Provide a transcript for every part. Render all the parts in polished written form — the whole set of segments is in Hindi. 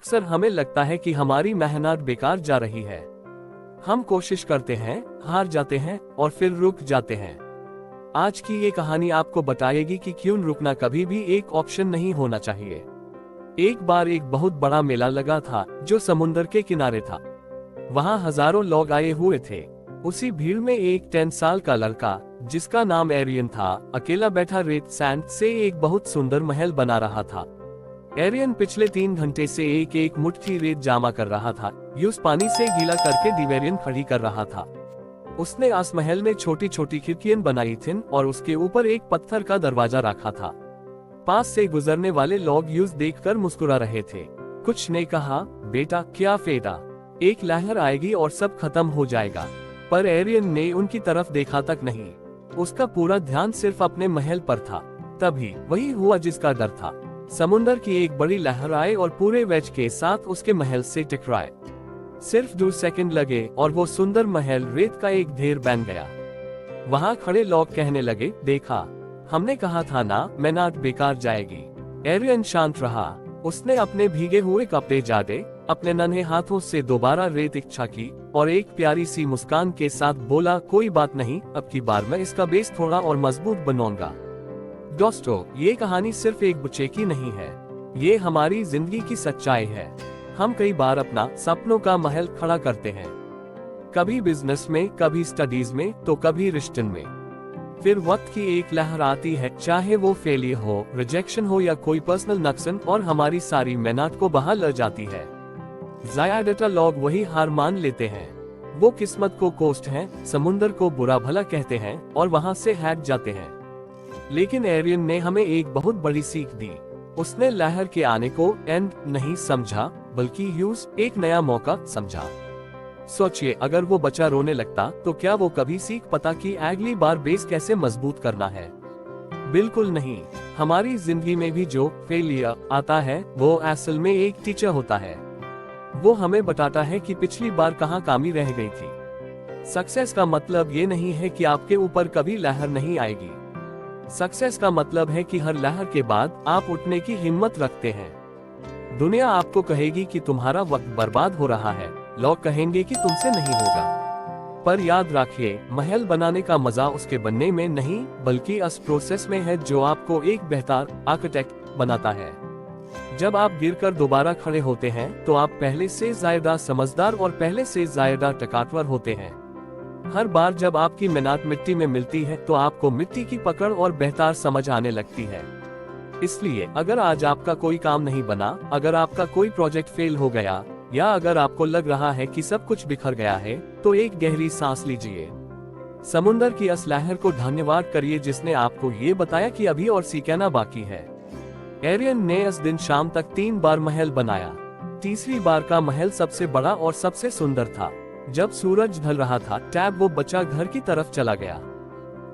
अक्सर हमें लगता है कि हमारी मेहनत बेकार जा रही है। हम कोशिश करते हैं, हार जाते हैं और फिर रुक जाते हैं। आज की ये कहानी आपको बताएगी कि क्यों रुकना कभी भी एक ऑप्शन नहीं होना चाहिए। एक बार एक बहुत बड़ा मेला लगा था जो समुद्र के किनारे था। वहाँ हजारों लोग आए हुए थे। उसी भीड़ में एक 10 साल का लड़का जिसका नाम एरियन था, अकेला बैठा रेत सैंड से एक बहुत सुंदर महल बना रहा था। एरियन पिछले 3 घंटे से एक एक मुट्ठी रेत जमा कर रहा था, उस पानी से गीला करके दीवारें खड़ी कर रहा था। उसने आस महल में छोटी छोटी खिड़कियां बनाई थीं और उसके ऊपर एक पत्थर का दरवाजा रखा था। पास से गुजरने वाले लोग यूज देखकर मुस्कुरा रहे थे। कुछ ने कहा, बेटा क्या फेटा, एक लहर आएगी और सब खत्म हो जाएगा। पर एरियन ने उनकी तरफ देखा तक नहीं। उसका पूरा ध्यान सिर्फ अपने महल पर था। तभी वही हुआ जिसका डर था। समुद्र की एक बड़ी लहर आए और पूरे वेज के साथ उसके महल से टकराए। सिर्फ 2 सेकंड लगे और वो सुंदर महल रेत का एक ढेर बन गया। वहाँ खड़े लोग कहने लगे, देखा, हमने कहा था ना मेहनत बेकार जाएगी। एरियन शांत रहा। उसने अपने भीगे हुए कपड़े झाड़े, अपने नन्हे हाथों से दोबारा रेत इकट्ठा की और एक प्यारी सी मुस्कान के साथ बोला, कोई बात नहीं, अब की बार मैं इसका बेस थोड़ा और मजबूत बनाऊंगा। दोस्तों, ये कहानी सिर्फ एक बच्चे की नहीं है, ये हमारी जिंदगी की सच्चाई है। हम कई बार अपना सपनों का महल खड़ा करते हैं, कभी बिजनेस में, कभी स्टडीज में, तो कभी रिश्ते में। फिर वक्त की एक लहर आती है, चाहे वो फेलियर हो, रिजेक्शन हो या कोई पर्सनल नुकसान, और हमारी सारी मेहनत को बहा ले जाती है। ज्यादातर लोग वही हार मान लेते हैं। वो किस्मत को कोस्ट हैं, समुद्र को बुरा भला कहते हैं और वहां से हट जाते हैं। लेकिन एरियन ने हमें एक बहुत बड़ी सीख दी। उसने लहर के आने को एंड नहीं समझा, बल्कि यूज एक नया मौका समझा। सोचिए, अगर वो बच्चा रोने लगता तो क्या वो कभी सीख पाता कि अगली बार बेस कैसे मजबूत करना है? बिल्कुल नहीं। हमारी जिंदगी में भी जो फेलियर आता है वो असल में एक टीचर होता है। वो हमें बताता है कि पिछली बार कहाँ कमी रह गई थी। सक्सेस का मतलब ये नहीं है कि आपके ऊपर कभी लहर नहीं आएगी। सक्सेस का मतलब है कि हर लहर के बाद आप उठने की हिम्मत रखते हैं। दुनिया आपको कहेगी कि तुम्हारा वक्त बर्बाद हो रहा है, लोग कहेंगे कि तुमसे नहीं होगा। पर याद रखिए, महल बनाने का मजा उसके बनने में नहीं, बल्कि उस प्रोसेस में है जो आपको एक बेहतर आर्किटेक्ट बनाता है। जब आप गिरकर दोबारा खड़े होते हैं तो आप पहले से ज्यादा समझदार और पहले से ज्यादा ताकतवर होते हैं। हर बार जब आपकी मेहनत मिट्टी में मिलती है तो आपको मिट्टी की पकड़ और बेहतर समझ आने लगती है। इसलिए अगर आज आपका कोई काम नहीं बना, अगर आपका कोई प्रोजेक्ट फेल हो गया, या अगर आपको लग रहा है कि सब कुछ बिखर गया है, तो एक गहरी सांस लीजिए। समुद्र की इस लहर को धन्यवाद करिए जिसने आपको ये बताया कि अभी और सीखना बाकी है। एरियन ने इस दिन शाम तक 3 बार महल बनाया। तीसरी बार का महल सबसे बड़ा और सबसे सुंदर था। जब सूरज ढल रहा था तब वो बच्चा घर की तरफ चला गया।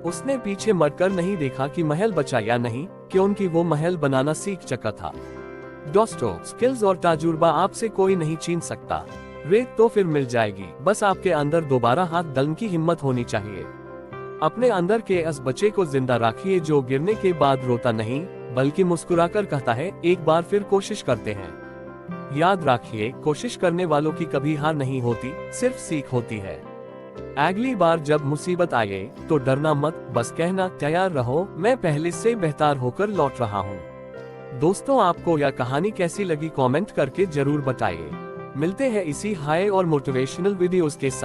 उसने पीछे मुड़कर नहीं देखा कि महल बचा या नहीं, क्योंकि वो महल बनाना सीख चुका था। दोस्तों, स्किल्स और तजुर्बा आपसे कोई नहीं छीन सकता। रेत तो फिर मिल जाएगी, बस आपके अंदर दोबारा हाथ डालने की हिम्मत होनी चाहिए। अपने अंदर के इस बच्चे को जिंदा रखिए जो गिरने के बाद रोता नहीं, बल्कि मुस्कुराकर कहता है, एक बार फिर कोशिश करते हैं। याद रखिए, कोशिश करने वालों की कभी हार नहीं होती, सिर्फ सीख होती है। अगली बार जब मुसीबत आए तो डरना मत, बस कहना तैयार रहो, मैं पहले से बेहतर होकर लौट रहा हूँ। दोस्तों, आपको यह कहानी कैसी लगी कमेंट करके जरूर बताइए। मिलते हैं इसी हाई और मोटिवेशनल वीडियोस के साथ।